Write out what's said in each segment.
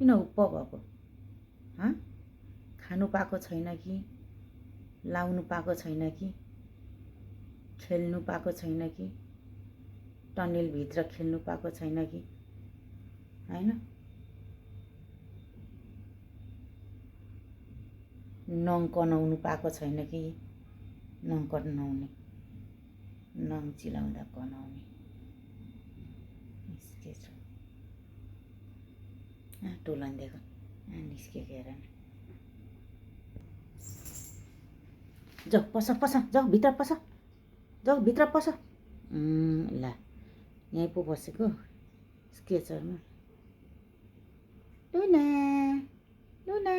किन उप्प भएको? खानु पाएको छैन कि, लाउनु पाएको छैन कि, खेल्नु पाएको छैन कि, टनेलभित्र खेल्नु पाएको छैन कि, हैन? नङ कनाउनु पाएको छैन कि, नङ कनाउने, नङ चिलाउँदा कनाउने निस्केछ। टोलन दिएको निस्केको हेर न। जाऊ पस पस, जाऊ भित्र पस, जाऊ भित्र पस। ल यहीँ पो बसेको स्केचरमा। लुना लुना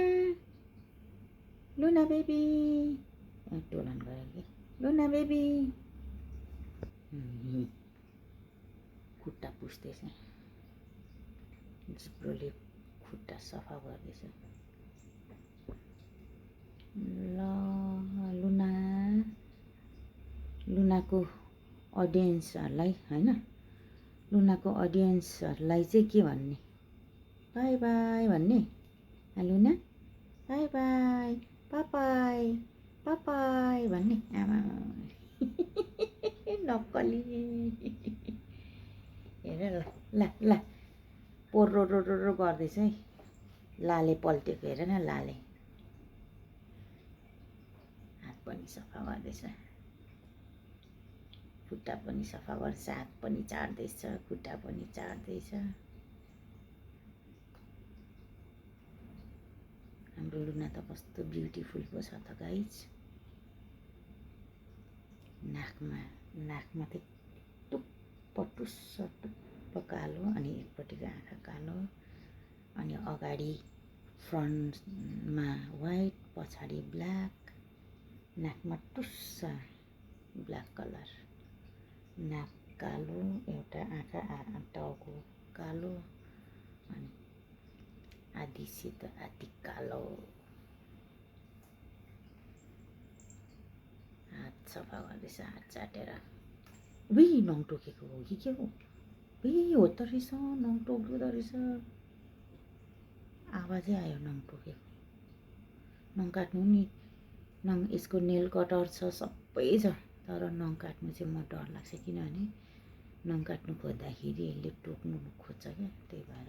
लुना बेबी, टोलन गयो कि लुना बेबी। खुट्टा पुस्दैछ, जिब्रोले खुट्टा सफा गर्दैछ। ल लुना, लुनाको अडियन्सहरूलाई हैन, लुनाको अडियन्सहरूलाई चाहिँ के भन्ने? बाई बाई भन्ने? लुना बाई बाई, पापाई पापाई भन्ने? आमा नक्कली हेर ल ल पोर्रो रो गर्दैछ है। लाले पल्टेको हेर न, लाले हात पनि सफा गर्दैछ, खुट्टा पनि सफा गर्दैछ, हात पनि चाट्दैछ, खुट्टा पनि चाट्दैछ। हाम्रो लुना त कस्तो ब्युटिफुल पो छ त गाइज। नाकमा चाहिँ टुप्प टुस्स टुप्प कालो, अनि एकपट्टिको आँखा कालो, अनि अगाडि फ्रन्टमा वाइट, पछाडि ब्ल्याक, नाकमा टुस्स ब्ल्याक कलर, नाक कालो, एउटा आँखा टाउको कालो, अनि आधी सेतो आधी कालो। हात सफा गर्दैछ, हात चाटेर। उही नङ टोकेको हो कि के हो? हो त रहेछ, नङ टोक्दो रहेछ। आवाजै आयो नङ टोकेको। नङ काट्नु नि, नङ यसको नेल कटर छ, सबै छ, तर नङ काट्नु चाहिँ म डर लाग्छ, किनभने नङ काट्नु खोज्दाखेरि यसले टोक्नु खोज्छ क्या, त्यही भएर।